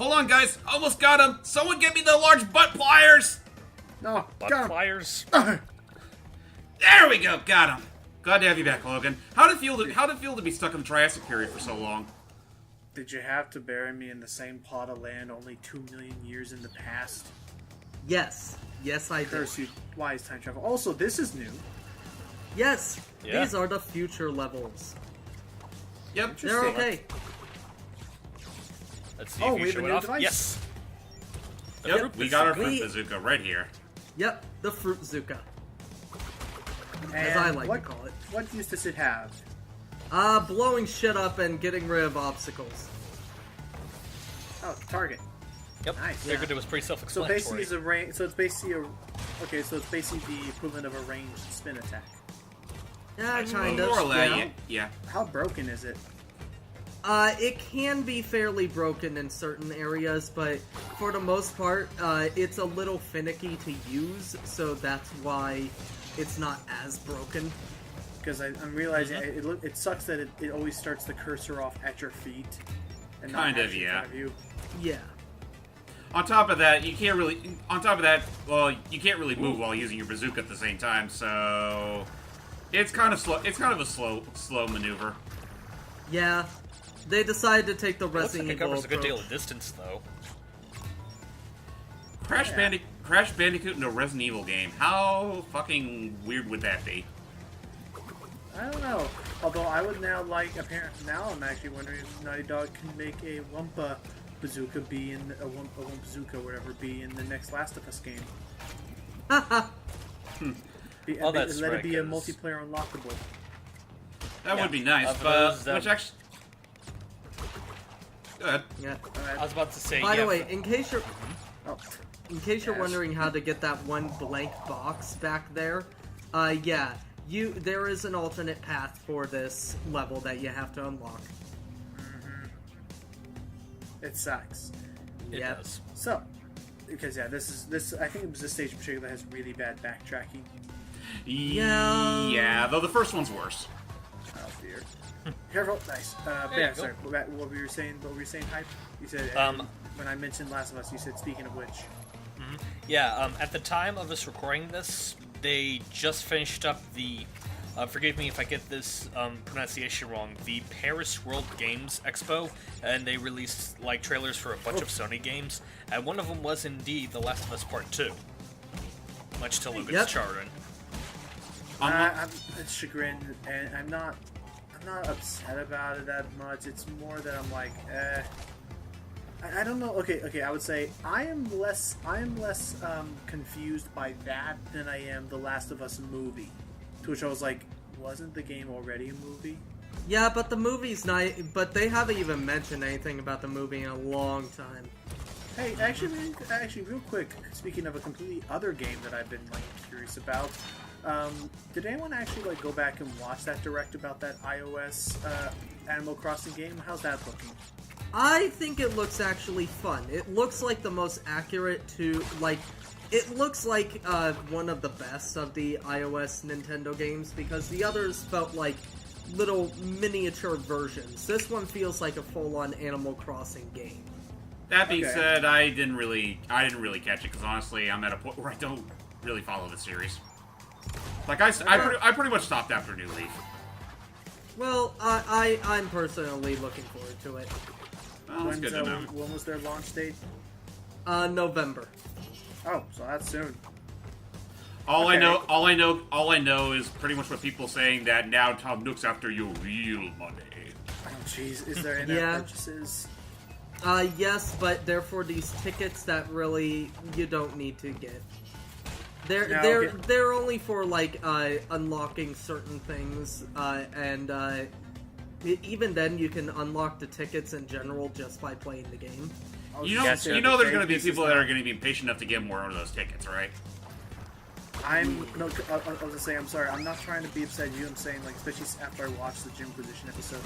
Hold on, guys. Almost got him. Someone get me the large butt pliers. No, Butt pliers. There we go. Got him. Glad to have you back, Logan. How'd it feel to be stuck in the Triassic period for so long? Did you have to bury me in the same plot of land only 2 million years in the past? Yes. Yes, I did. Curse you, wise time travel. Also, this is new. Yes. Yeah. These are the future levels. Yep. They're okay. Let's see Oh, if we you have a show it new off. device. Yes. Yep. We got our fruit We- bazooka right here. Yep, the Fruit Zuka, And as I like to call it. What use does it have? Blowing shit up and getting rid of obstacles. Oh, target. Yep. Nice. Figured Yeah. it was pretty So self-explanatory. basically, it's a range. So it's basically a. Okay, so it's basically the equivalent of a ranged spin attack. Yeah, kind of. More or less. Yeah. Yeah. How broken is it? It can be fairly broken in certain areas, but for the most part, it's a little finicky to use, so that's why it's not as broken. Because I'm realizing it sucks that it always starts the cursor off at your feet. And not Kind of, actually in yeah. front of you. Yeah. On top of that, you can't really. On top of that, well, you can't really move while using your bazooka at the same time. So it's kind of slow. It's kind of a slow maneuver. Yeah. They decided to take the It looks Resident like it Evil covers a good deal approach. of distance, though. Crash Bandicoot in a Resident Evil game. How fucking weird would that be? I don't know. Although I would now apparently now I'm actually wondering if Naughty Dog can make a Wumpa bazooka be in a Wumpa bazooka or whatever be in the next Last of Us game. Oh, that's let right, it be a 'cause- multiplayer unlockable. That Yeah. would be nice, For but those that- which actually. Go ahead. Yeah. I was about to say, By yeah, the way, for- in case you're Oh, you're Yes. wondering how to get that one blank box back there, yeah, there is an alternate path for this level that you have to unlock. it sucks. it Yep. does. So, because this I think it was this stage in particular that has really bad backtracking. Yeah. Yeah, though the first one's worse. Oh dear. Careful, nice. There Yeah, you go. sorry. What were you saying? Hype? You said when I mentioned Last of Us, you said speaking of which. Yeah, at the time of us recording this, they just finished up the, forgive me if I get this pronunciation wrong, the Paris World Games Expo, and they released, like, trailers for a bunch of Sony games, and one of them was indeed The Last of Us Part 2. Much to Logan's Yep. chagrin. I'm chagrined, and I'm not upset about it that much. It's more that I'm like, I don't know. Okay. I would say I am less confused by that than I am the Last of Us movie. To which I was like, wasn't the game already a movie? Yeah, but the movie's not. But they haven't even mentioned anything about the movie in a long time. Hey, actually, real quick. Speaking of a completely other game that I've been curious about, did anyone actually go back and watch that direct about that iOS Animal Crossing game? How's that looking? I think it looks actually fun. It looks like the most accurate to, it looks like one of the best of the iOS Nintendo games, because the others felt like little miniature versions. This one feels like a full-on Animal Crossing game. That being Okay. said, I didn't really catch it because honestly, I'm at a point where I don't really follow the series. Like I pretty much stopped after New Leaf. Well, I'm personally looking forward to it. Well, that's good to know. When was their launch date? November. Oh, so that's soon. All I Okay. know is pretty much what people saying that now Tom Nook's after your real money. Oh, jeez. Is there any Yeah. purchases? Yes, but they're for these tickets that really you don't need to get. They're only for unlocking certain things, and even then you can unlock the tickets in general just by playing the game. Oh, You know, yes, you yeah, know, the there's going to be this people is that are not- going to be patient enough to get more of those tickets, right? I was just saying, I'm sorry. I'm not trying to be upset at you. I'm saying, especially after I watched the Gym Position episode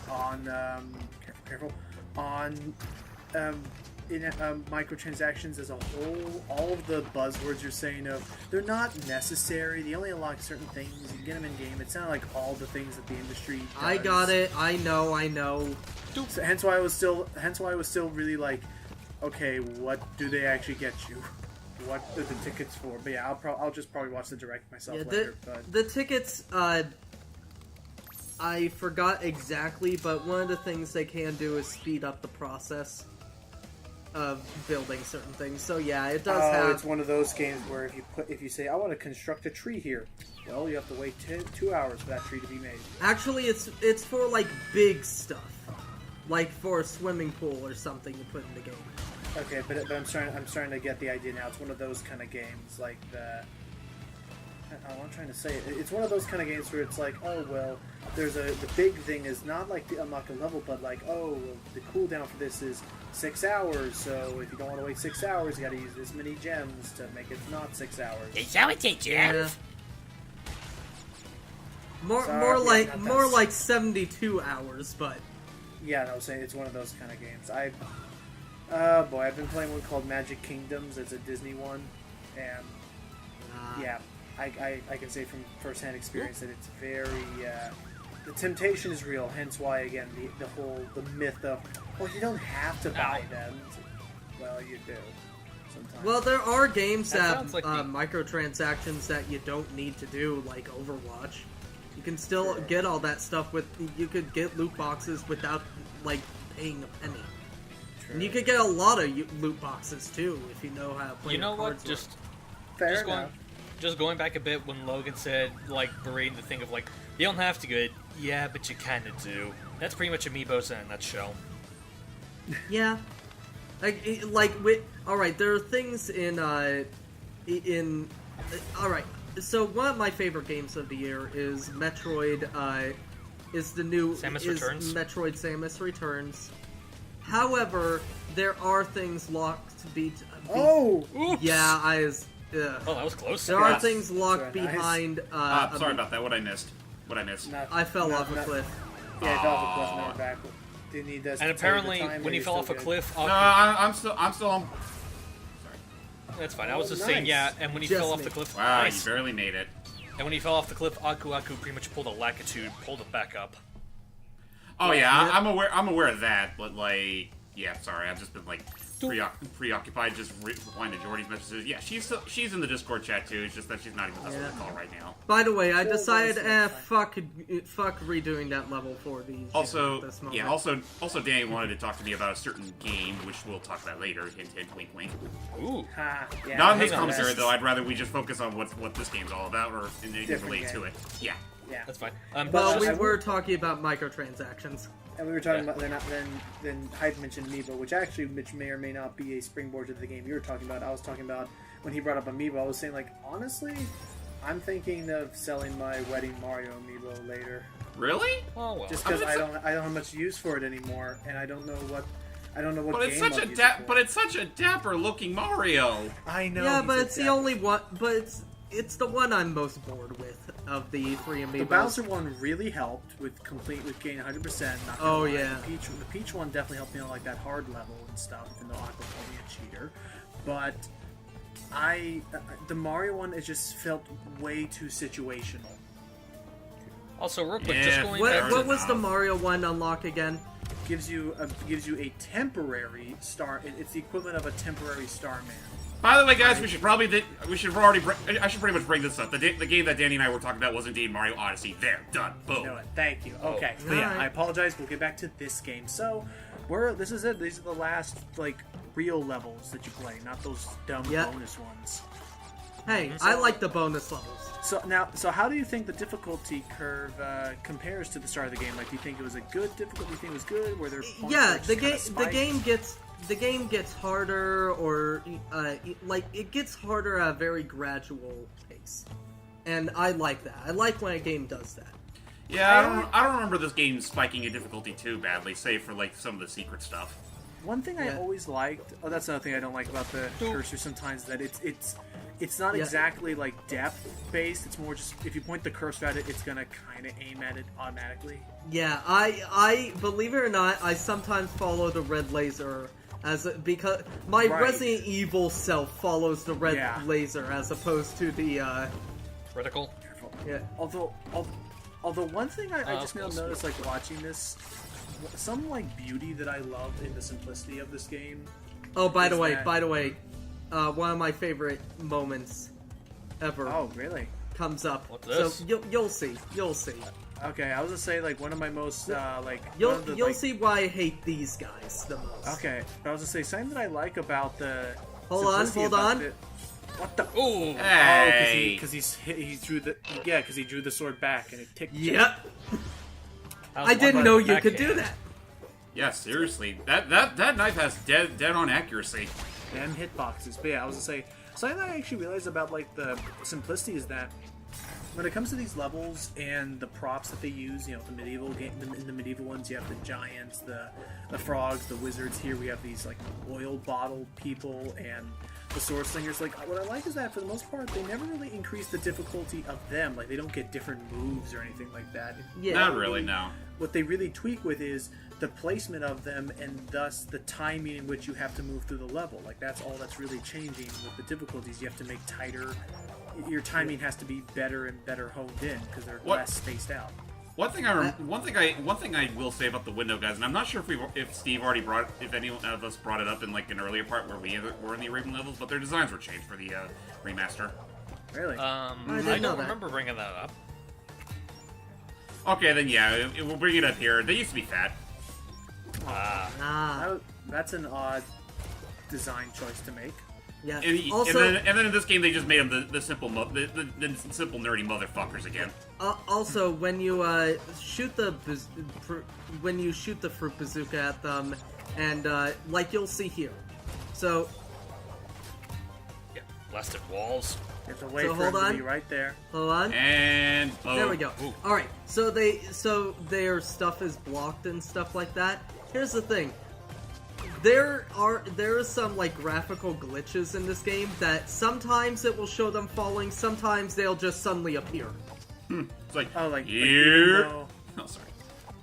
on careful, on microtransactions as a whole, all of the buzzwords you're saying they're not necessary. They only unlock certain things. You can get them in game. It's not like all the things that the industry does. I got it. I know. So, hence why I was still really like, okay, what do they actually get you? What are the tickets for? But yeah, I'll just probably watch the direct myself later. But the tickets, I forgot exactly, but one of the things they can do is speed up the process of building certain things. So yeah, it does have. It's one of those games where if you say I want to construct a tree here, well, you have to wait 2 hours for that tree to be made. Actually, it's for like big stuff, like for a swimming pool or something you put in the game. Okay, but I'm starting to get the idea now. It's one of those kind of games like the. I'm trying to say it. It's one of those kind of games where it's like, oh well, the big thing is not like the unlock a level, but like, oh, well, the cooldown for this is 6 hours. So if you don't want to wait 6 hours, you got to use this many gems to make it not 6 hours. Is that what they gems? More like 72 hours, but yeah, no, I'm saying it's one of those kind of games. I've been playing one called Magic Kingdoms. It's a Disney one, and yeah. I can say from first-hand experience that it's very the temptation is real. Hence why again the myth of you don't have to buy them. Well, you do sometimes. Well, there are games that sounds like microtransactions that you don't need to do, like Overwatch. You can still get all that stuff you could get loot boxes without like paying a penny. True. And you could get a lot of loot boxes too if you know how to play. You know what? Cards Fair enough. Just going back a bit when Logan said, like, berating the thing of, like, you don't have to get it. Yeah, but you kind of do. That's pretty much Amiibos in a nutshell. Yeah. Alright, there are things alright. So one of my favorite games of the year is Metroid, is the new... Samus Returns? Metroid Samus Returns. However, there are things locked to be... Oh! Oops. Yeah, Oh, that was close. There are things locked behind... sorry about that. What I missed. I fell off a cliff. Yeah, I fell off a cliff. Never back. Didn't need this. And apparently, when he fell off a cliff... No, I'm still on. Sorry. That's fine. I was just saying, yeah, and when he Just fell off me. the cliff... Wow, nice. you barely made it. And when he fell off the cliff, Aku pretty much pulled a Lakitu, pulled it back up. Oh yeah, I'm aware of that, but like, yeah, sorry, I've just been like preoccupied just replying to Jordy's messages. Yeah, she's in the Discord chat too. It's just that she's not even listening to the call right now. By the way, I decided, fuck redoing that level for these. Also, at this moment. yeah, also, Danny wanted to talk to me about a certain game, which we'll talk about later. Hint, hint, wink, wink. Ooh. Yeah, Not in this hang on, commentary this- though. I'd rather we just focus on what this game's all about, or anything Different related to game. it. Yeah. Yeah. That's fine. Well, just- we were talking about microtransactions. And we were talking about then Hyde mentioned Amiibo, which actually may or may not be a springboard to the game you were talking about. I was talking about when he brought up Amiibo. I was saying like honestly, I'm thinking of selling my wedding Mario Amiibo later. Really? Oh, well. Just because I don't have much use for it anymore, and I don't know what But it's game such I'll use it for. but it's such a dapper looking Mario. I know. Yeah, he's but a it's the dapper. only one. But it's the one I'm most bored with of the three Amiibos. The Bowser one really helped with getting 100%. Not gonna Oh, lie. yeah. The Peach one definitely helped me on like that hard level and stuff, even though Aqua called me a cheater. But the Mario one, it just felt way too situational. Also, real quick, Yeah. just going back What to... was the Mario one unlock again? Gives you a temporary star. It's the equivalent of a temporary Starman. By the way, guys, I should pretty much bring this up. The game that Danny and I were talking about was indeed Mario Odyssey. There, done, boom. No, thank you. Okay, but yeah, Alright. I apologize. We'll get back to this game. So, this is it. These are the last like real levels that you play, not those dumb Yep. bonus ones. Hey, I like the bonus levels. So how do you think the difficulty curve compares to the start of the game? Like, do you think it was a good difficulty? Do you think it was good? Were there points Yeah, where it just kinda spiked? the game gets harder, or it gets harder at a very gradual pace, and I like that. I like when a game does that. Yeah, I don't remember this game spiking in difficulty too badly, save for like some of the secret stuff. One thing I Yeah. always liked. Oh, that's another thing I don't like about the cursor sometimes. That it's not Yeah. exactly like depth based. It's more just if you point the cursor at it, it's gonna kind of aim at it automatically. Yeah, I believe it or not, I sometimes follow the red laser Because my Right. Resident Evil self follows the red Yeah. laser as opposed to the Critical. yeah. Although one thing I just now close. noticed, like watching this, some like beauty that I love in the simplicity of this game. Oh, by Is the way, that- one of my favorite moments ever Oh, really? comes up. What's this? So you'll see. Okay, I was gonna say like one of my most like You'll one of the, you'll like- see why I hate these guys the most. Okay, but I was gonna say something that I like about the. Hold on, simplicity hold about on. it- What the? Ooh. Hey. because he drew the because he drew the sword back and it ticked. Yep. How's I didn't one know button you could do backhand? that. Yeah, seriously. That knife has dead on accuracy. Damn hitboxes. But yeah, I was gonna say something that I actually realized about like the simplicity is that when it comes to these levels and the props that they use, you know, the medieval game, in the medieval ones, you have the giants, the frogs, the wizards. Here we have these like oil bottle people and the sword slingers. Like what I like is that for the most part they never really increase the difficulty of them. Like they don't get different moves or anything like that. Yeah. Not really, no. What they really tweak with is the placement of them and thus the timing in which you have to move through the level. Like that's all that's really changing with the difficulties. You have to make tighter. Your timing has to be better and better honed in because they're What? less spaced out. One thing I will say about the window guys, and I'm not sure if Steve already if any of us brought it up in like an earlier part where we were in the Arabian levels, but their designs were changed for the remaster. Really? I didn't know don't that. remember bringing that up. Okay, then yeah, we'll bring it up here. They used to be fat. Ah, That's an odd design choice to make. yeah. And, Also, and then in this game they just made them the simple simple nerdy motherfuckers again. also, when you shoot the fruit bazooka at them, and like you'll see here. So Yeah, blasted walls. You have to wait So for hold them on. to be right there. hold on. And boom. There we go. Ooh. All right. So their stuff is blocked and stuff like that. Here's the thing. There are some like graphical glitches in this game that sometimes it will show them falling, sometimes they'll just suddenly appear. It's like Oh, like here. no. Oh, sorry.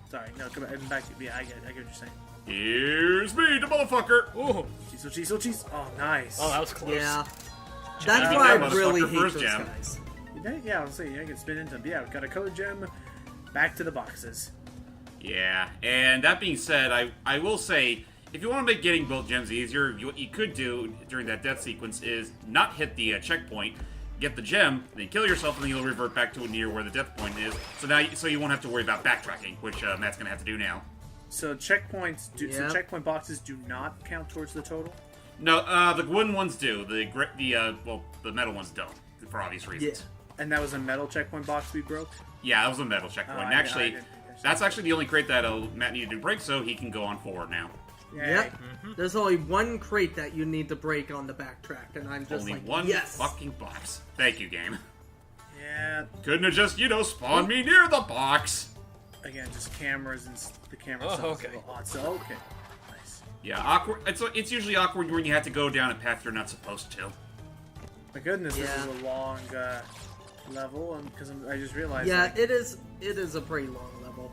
Sorry, no, come back. Yeah, I get what you're saying. Here's me, the motherfucker. Ooh. Jeez. Oh, nice. Oh, that was close. Yeah. That's beat why that I really motherfucker hate first those gem. guys. Yeah, I'll say you can spin into them. Yeah, we got a code gem. Back to the boxes. Yeah, and that being said, I will say, if you want to make getting both gems easier, what you could do during that death sequence is not hit the checkpoint, get the gem, then kill yourself, and then you'll revert back to near where the death point is. So you won't have to worry about backtracking, which Matt's gonna have to do now. So checkpoints, so Yep. checkpoint boxes do not count towards the total. No, the wooden ones do. The metal ones don't, for obvious reasons. And that was a metal checkpoint box we broke. Yeah, that was a metal checkpoint. Oh, And actually, I didn't catch that. that's actually the only crate that Matt needed to break, so he can go on forward now. Yay. Yep. There's only one crate that you need to break on the backtrack, and I'm just Only like, one yes. fucking box. Thank you, game. Yeah. Couldn't have just, spawned me near the box. Again, just cameras and the camera Oh, stuff is okay. a little odd. So okay, nice. Yeah, awkward. It's usually awkward when you have to go down a path you're not supposed to. My goodness, Yeah. this is a long level, and because I just realized. Yeah, like, it is a pretty long level.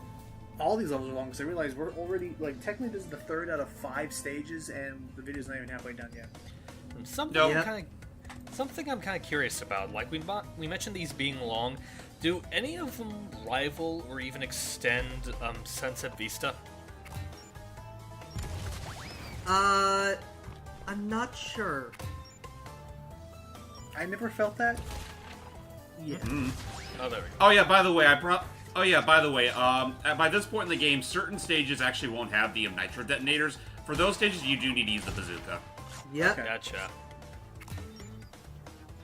all these levels are long because I realized we're already like technically this is the 3rd out of 5 stages, and the video's not even halfway done yet. Something No. I'm kind of curious about. Like we mentioned these being long. Do any of them rival or even extend Sunset Vista? I'm not sure. I never felt that. Yeah. Oh, there we go. Oh yeah, by the way, by this point in the game, certain stages actually won't have the nitro detonators. For those stages, you do need to use the bazooka. Yep. Okay. Gotcha.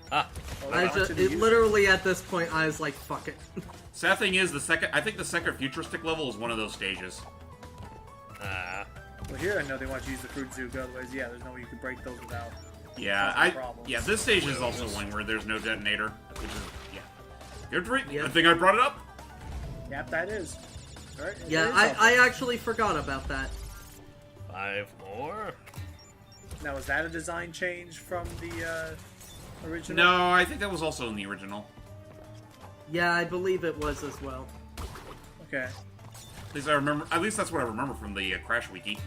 Ah, Well, I how much just, did you it use? literally at this point I was like, fuck it. Sad thing is, I think the second futuristic level is one of those stages. Well, here I know they want you to use the fruit Zuka. Otherwise, yeah, there's no way you can break those without. Yeah, causing problems. yeah, this stage is also one where there's no detonator, which is good Yeah. Good thing I brought it up. Yep, that is. All right. Yeah, it is I helpful. actually forgot about that. 5 more. Now, was that a design change from the original? No, I think that was also in the original. Yeah, I believe it was as well. Okay. At least I remember. At least that's what I remember from the Crash Wiki.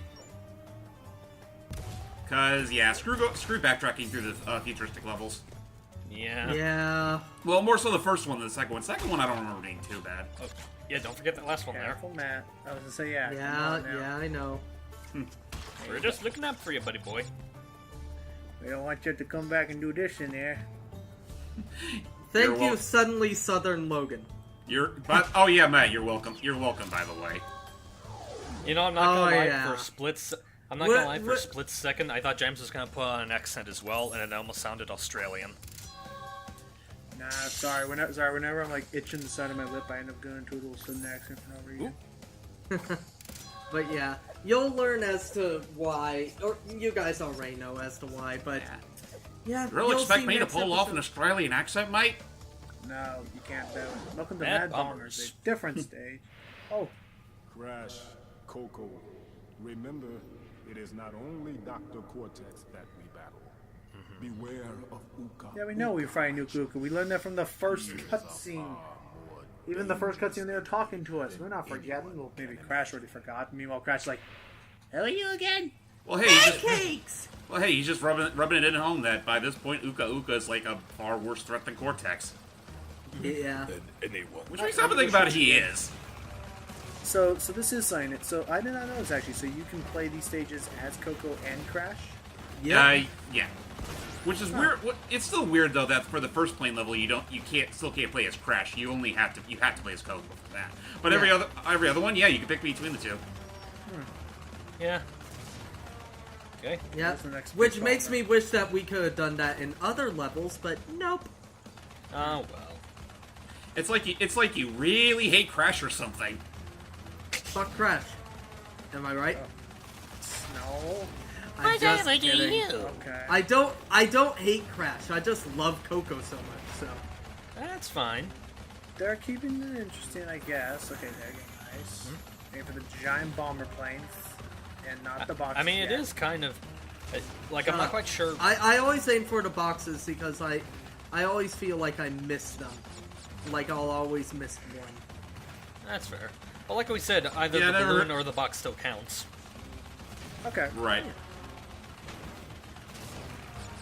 Cause yeah, screw backtracking through the futuristic levels. Yeah. Yeah. Well, more so the first one than the second one. Second one I don't remember being too bad. Oh, yeah, don't forget that last one there. Careful, Matt. I was gonna say yeah. Yeah, I know. We're just looking out for you, buddy boy. We don't want you to come back and do this in there. Thank you, suddenly Southern Logan. Oh yeah, Matt, you're welcome. You're welcome, by the way. You know, I'm not gonna lie, yeah. for a split second, I thought James was gonna put on an accent as well, and it almost sounded Australian. Nah, sorry. Whenever I'm like itching the side of my lip, I end up going to a little southern accent for no reason. But yeah, you'll learn as to why, or you guys already know as to why, but yeah. You really you'll expect see me to next pull off an episode. Australian accent, mate? No, you can't do it. Welcome to Mad Mad Bombers. Bombers, a different stage. Oh, Crash, Coco, remember, it is not only Dr. Cortex that we battle. Beware of Uka. yeah, we know we fight Nuke Uka. We learned that from the first cutscene. Even the first cutscene, they were talking to us. We're not forgetting. Well, maybe Crash already forgot. Meanwhile, Crash like, "Who are you again?" Well, hey, Pancakes! he's just rubbing it in at home that by this point, Uka is like a far worse threat than Cortex. Yeah. Which makes something about it, he is. So this is saying it. So I did not know this actually. So you can play these stages as Coco and Crash. Yeah. Yeah. Which is weird. It's still weird though that for the first plane level you can't play as Crash. You have to play as Coco for that. But every other one, yeah, you can pick between the two. Yeah. Okay. Yeah. That's the next Which pitfall, makes then. me wish that we could have done that in other levels, but nope. Oh well. It's like you really hate Crash or something. Fuck Crash. Am I right? No. I'm just kidding. Okay. I don't hate Crash. I just love Coco so much. So That's fine. They're keeping it interesting, I guess. Okay, there you go. Nice. Aim for the giant bomber plane, and not the box. I mean, it is kind of like I'm not quite sure. I always aim for the boxes because I always feel like I miss them. Like I'll always miss one. That's fair. Well, like we said, either the balloon or the box still counts. Okay. Right.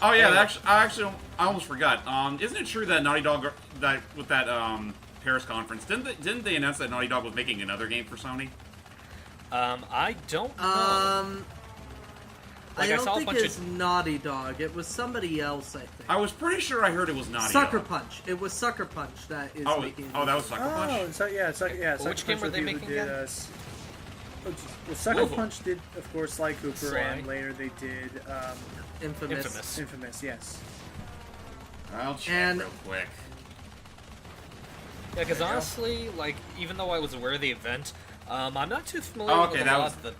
Oh yeah, I almost forgot. Isn't it true that Naughty Dog with that Paris conference didn't they announce that Naughty Dog was making another game for Sony? I don't know. I Like, I don't saw a think bunch it's Naughty Dog. It was somebody else, I think. I was pretty sure I heard it was Naughty Sucker Dog. Punch. It was Sucker Punch that is making. Oh, that was Sucker Punch. Oh, so yeah, Sucker Which game Punch were they people making did, again? well, Sucker Whoa. Punch did, of course, Sly Cooper, Sly. and later they did Infamous. Infamous. Yes. I'll check And- real quick. Yeah, because honestly, like, even though I was aware of the event, I'm not too familiar Oh, with okay, a that lot was- of the...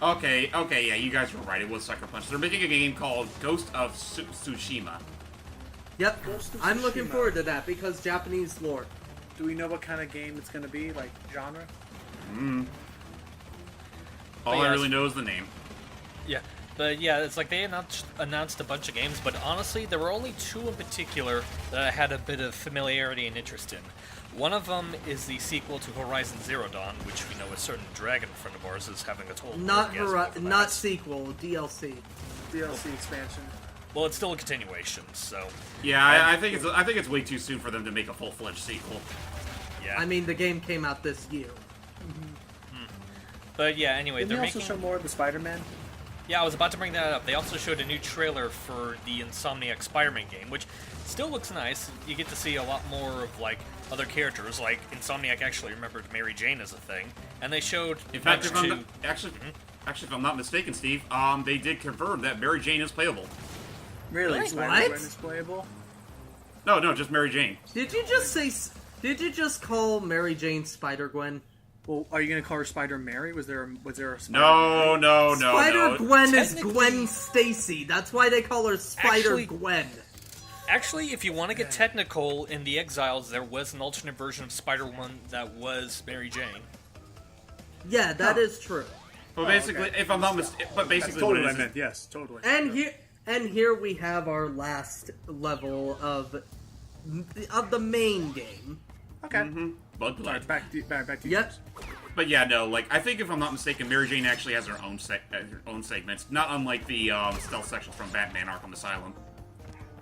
Okay, yeah, you guys were right. It was Sucker Punch. They're making a game called Ghost of Tsushima. Yep. Ghost of I'm looking Tsushima. forward to that because Japanese lore. Do we know what kind of game it's going to be, like genre? All yeah, I really know is the name. Yeah, but yeah, it's like they announced a bunch of games, but honestly, there were only two in particular that I had a bit of familiarity and interest in. One of them is the sequel to Horizon Zero Dawn, which we know a certain dragon friend of ours is having a total orgasm over Not that. sequel, DLC. DLC expansion. Well, it's still a continuation, so Yeah, I think it's way too soon for them to make a full-fledged sequel. yeah. I mean, the game came out this year. But yeah, anyway, Didn't they they're also making... show more of the Spider-Man? Yeah, I was about to bring that up. They also showed a new trailer for the Insomniac Spider-Man game, which still looks nice. You get to see a lot more of, like, other characters. Like, Insomniac actually remembered Mary Jane as a thing. And they showed... In fact, much if I'm to- not, actually, if I'm not mistaken, Steve, they did confirm that Mary Jane is playable. Really? What? Spider-Man is playable? No, just Mary Jane. Did you just say? Did you just call Mary Jane Spider Gwen? Well, are you going to call her Spider-Mary? Was there a Spider No. Spider Gwen is Technically- Gwen Stacy. That's why they call her Spider Actually- Gwen. Actually, if you want to get technical, in the Exiles, there was an alternate version of Spider-Man that was Mary Jane. Yeah, that is true. But basically, okay. if I'm not mistaken, but basically what it is, Yes, totally. And here we have our last level of the main game. Okay. Bug Alright, Blood. back to you. Yep. But yeah, no, like, I think if I'm not mistaken, Mary Jane actually has her own segments, not unlike the stealth sections from Batman Arkham Asylum.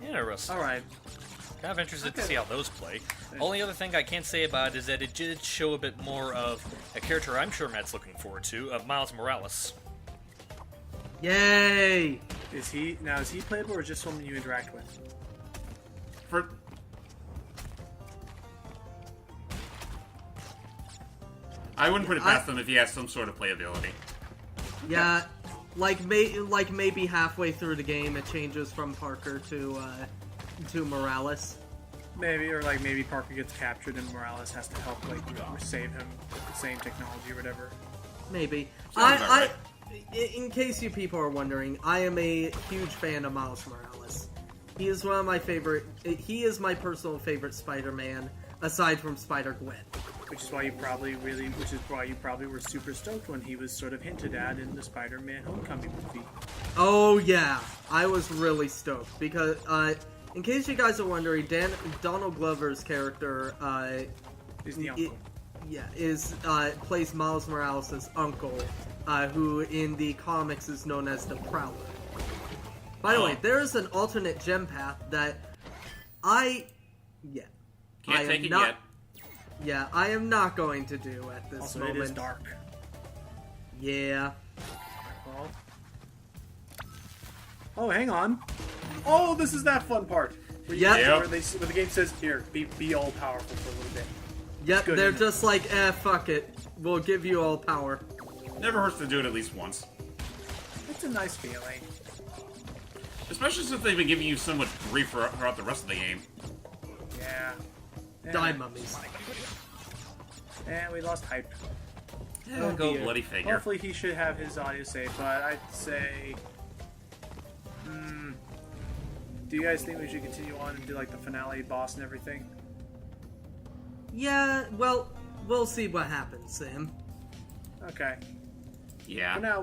Interesting. Alright. Kind of interested to see how those play. Only other thing I can't say about it is that it did show a bit more of a character I'm sure Matt's looking forward to, of Miles Morales. Yay! Is he playable or just someone you interact with? For... I wouldn't put it past them if he has some sort of playability. Yeah, like maybe halfway through the game it changes from Parker to Morales. Maybe, or like maybe Parker gets captured and Morales has to help like save him with the same technology or whatever. Maybe. Sounds about right. In case you people are wondering, I am a huge fan of Miles Morales. He is one of my favorite. He is my personal favorite Spider-Man, aside from Spider-Gwen. Which is why you probably were super stoked when he was sort of hinted at in the Spider-Man Homecoming movie. Oh yeah, I was really stoked because, in case you guys are wondering, Donald Glover's character, He's the uncle. Plays Miles Morales' uncle, who in the comics is known as the Prowler. By the way, there is an alternate gem path that Can't take it yet. Yeah, I am not going to do at this Also, moment. it is dark. Yeah. Well. Oh, hang on. Oh, this is that fun part. Yep. Where the game says, "Here, be all powerful for a little bit." Yep, Good, they're isn't just like, fuck it. We'll give you all power. Never hurts to do it at least once. It's a nice feeling. Especially since they've been giving you so much grief throughout the rest of the game. Yeah. Die mummies. And we lost hype. Oh, go dear. bloody figure. Hopefully he should have his audio saved, but I'd say... do you guys think we should continue on and do like the finale boss and everything? Yeah, well, we'll see what happens, Sam. Okay. Yeah. For now,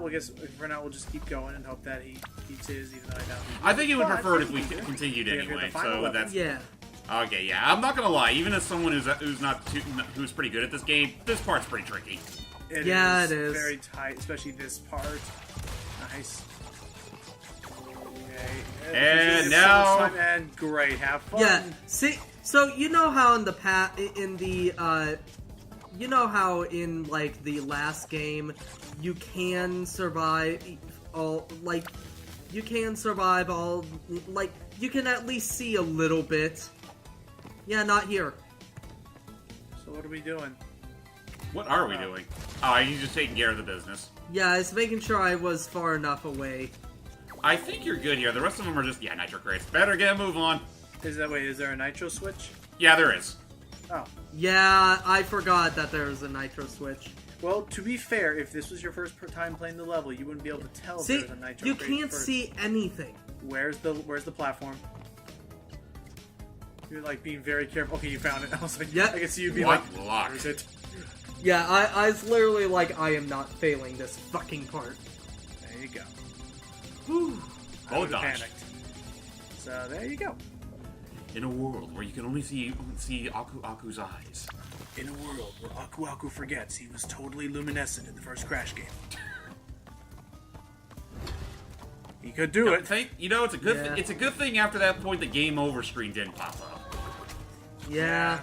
we'll just keep going and hope that he keeps his, even though I doubt he I think he would But prefer it if we think he continued Yeah, anyway. the final So level. that's Yeah. okay. Yeah, I'm not gonna lie. Even as someone who's pretty good at this game, this part's pretty tricky. It Yeah, is it is. very tight, especially this part. Nice. Okay. And So now- much time, and great, have fun. Yeah, see, so you know how in you know how in, like, the last game, you can survive all, like, you can at least see a little bit. Yeah, not here. So what are we doing? What are we doing? Oh, he's just taking care of the business. Yeah, I was making sure I was far enough away. I think you're good here. The rest of them are just, nitro crates. Better get a move on. Is there a nitro switch? Yeah, there is. Oh. Yeah, I forgot that there was a nitro switch. Well, to be fair, if this was your first time playing the level, you wouldn't be able to tell if See, there was a nitro you crate can't first. see anything. Where's the platform? You're like being very careful. Okay, you found it. I was like, Yep. I can see you being What like, luck. where's it? Yeah, I was literally like, I am not failing this fucking part. There you go. Whew. I Oh, would've dodge. panicked. So there you go. In a world where you can only see Aku's eyes. In a world where Aku Aku forgets he was totally luminescent in the first Crash game. He could do it. It's a good. Yeah. It's a good thing after that point the game over screen didn't pop up. Yeah.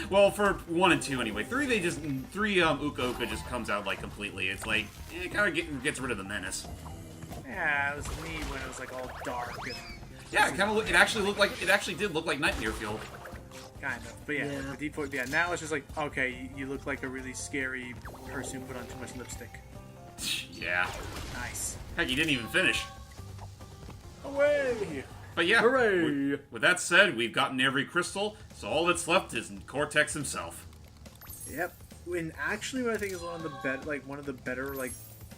Well, for 1 and 2 anyway. 3 Uka Uka just comes out like completely. It's like it kind of gets rid of the menace. Yeah, it was neat when it was like all dark and Yeah, it actually did look like Nightmare Fuel. kind of. But yeah, Yeah. the default. Yeah, now it's just like, okay, you look like a really scary person who put on too much lipstick. Yeah. Nice. Heck, he didn't even finish. Away. But yeah. Hooray! With that said, we've gotten every crystal, so all that's left is Cortex himself. Yep. And actually, what I think is one of the better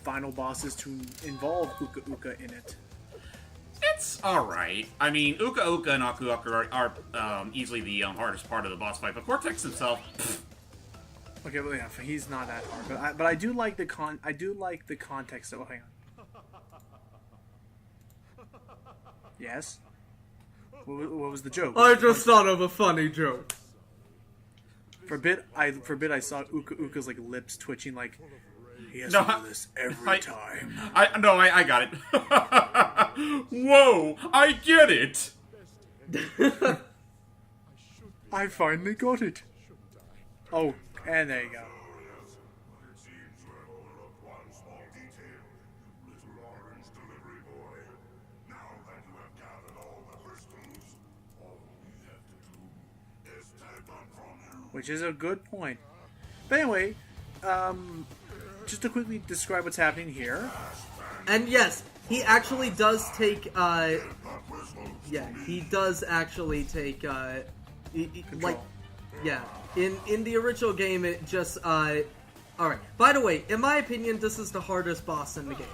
final bosses to involve Uka Uka in it. It's alright. I mean, Uka Uka and Aku Aku are easily the hardest part of the boss fight, but Cortex himself, pfft. Okay, but yeah, he's not that hard. But I do like the context. Oh, hang on. Yes. What was the joke? I just thought of a funny joke. For a bit, I saw Uka's like lips twitching, like he has No, to do this every time. I got it. Whoa, I get it. I finally got it. Oh, and there you go. Which is a good point. But anyway, just to quickly describe what's happening here. And yes, he actually does take, he does actually take, like, yeah. In the original game, it just, alright. By the way, in my opinion, this is the hardest boss in the game.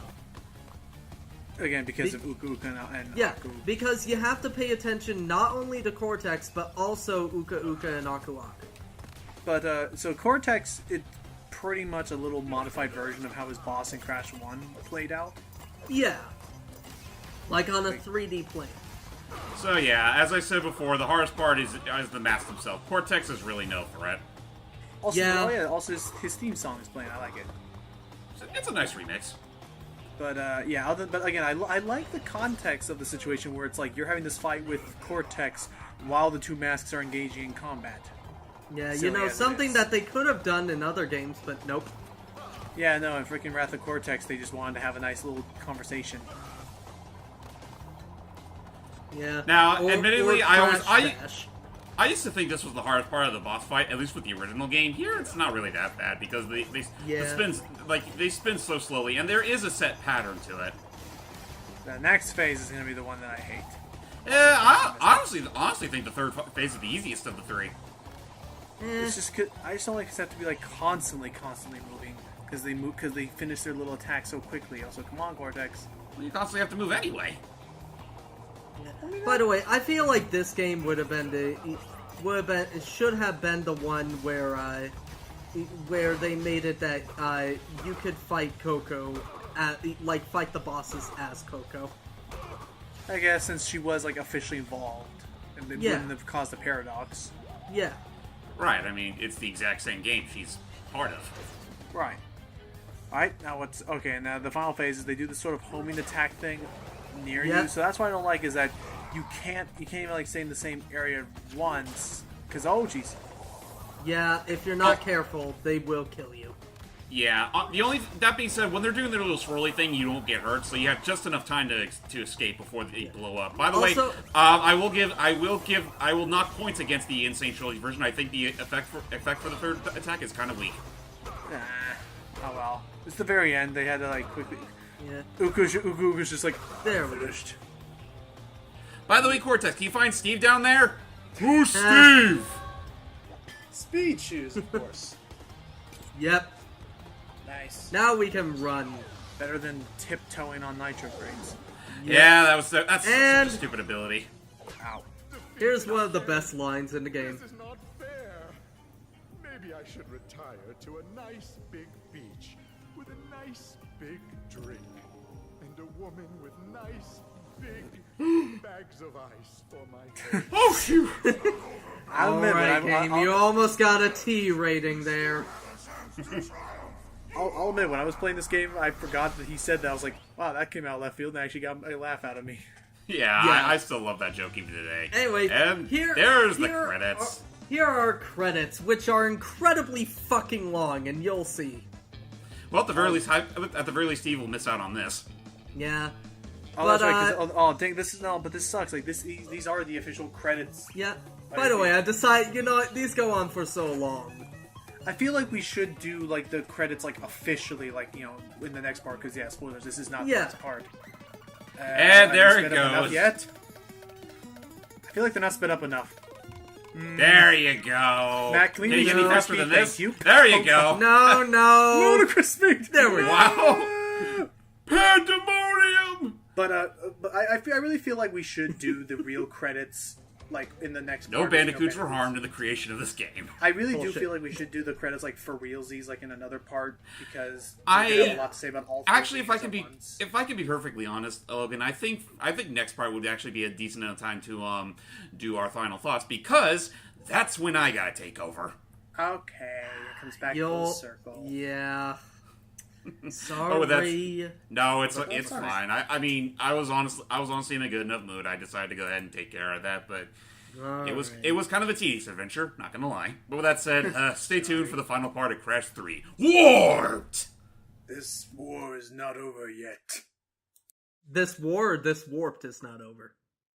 Again, because of Uka and yeah, Aku. because you have to pay attention not only to Cortex, but also Uka and Aku. But, so Cortex, it's pretty much a little modified version of how his boss in Crash 1 played out. Yeah. Like on a 3D plane. So yeah, as I said before, the hardest part is the mask himself. Cortex is really no threat. Also, Yeah. Also his theme song is playing. I like it. It's a nice remix. But yeah, but again, I like the context of the situation where it's like you're having this fight with Cortex while the two masks are engaging in combat. Yeah, Silly you know, as it something is. that they could have done in other games, but nope. Yeah, no, in freaking Wrath of Cortex, they just wanted to have a nice little conversation. Yeah. Now, admittedly, I Dash. used to think this was the hardest part of the boss fight, at least with the original game. Here, it's not really that bad because they spin so slowly, and there is a set pattern to it. The next phase is going to be the one that I hate. Yeah, I honestly think the third phase is the easiest of the three. It's just I just don't like it to be like constantly moving because they finish their little attack so quickly. Also, come on, Cortex. You constantly have to move anyway. By the way, I feel like this game would have been it should have been the one where they made it that you could fight Coco fight the bosses as Coco. I guess since she was like officially involved, and it wouldn't have caused a paradox. Yeah. Right, I mean, it's the exact same game she's part of. Right. Alright, now what's... Okay, now the final phase is they do this sort of homing attack thing near you. So that's what I don't like is that you can't even like stay in the same area once. Because, oh jeez. Yeah, if you're not careful, they will kill you. Yeah, that being said, when they're doing their little swirly thing, you don't get hurt, so you have just enough time to escape before they blow up. By the way, I will knock points against the N.Sane Trilogy version. I think the effect for the third attack is kind of weak. Nah. Oh well. It's the very end. They had to like quickly. Yeah. Uku's just like there we go. By the way, Cortex, can you find Steve down there? Who's Steve? Speed shoes, of course. Yep. Nice. Now we can run. Better than tiptoeing on nitro grades. Yeah, that's such a stupid ability. Ow. Here's one of the best lines in the game. This is not fair. Maybe I should retire to a nice big beach with a nice big drink and a woman with nice big bags of ice for my face. Oh shoot! Alright, game, you almost got a T rating there. I'll admit, when I was playing this game, I forgot that he said that. I was like, wow, that came out of left field and actually got a laugh out of me. Yeah. I still love that joke even today. Anyway, and there's the credits. Here are credits, which are incredibly fucking long, and you'll see. Well, at the very least, Steve will miss out on this. Yeah. Oh, but, that's right. Dang, but this sucks. Like these are the official credits. Yeah. By the way, I decided, you know what, these go on for so long. I feel like we should do like the credits like officially, like in the next part, because spoilers. This is not the next part. And there it goes. Yet. I feel like they're not sped up enough. There you go. Matt, can you get any faster than this? You. There you go. No. Ludicrous speed. There we go. Wow. Pandemonium. But I really feel like we should do the real credits. Like in the next No part, Bandicoots were harmed in the creation of this game. I really do feel like we should do the credits like for realsies, like in another part, because I have a lot to say about all. Actually, if I can be perfectly honest, Logan, I think next part would actually be a decent enough time to do our final thoughts, because that's when I gotta take over. Okay, it comes back You'll... full circle. Yeah. Sorry. Oh, no, it's That's fine. I mean, I was honestly in a good enough mood. I decided to go ahead and take care of that, but it was kind of a tedious adventure. Not gonna lie. But with that said, stay tuned for the final part of Crash 3: Warped. This war is not over yet. This war, this warped is not over.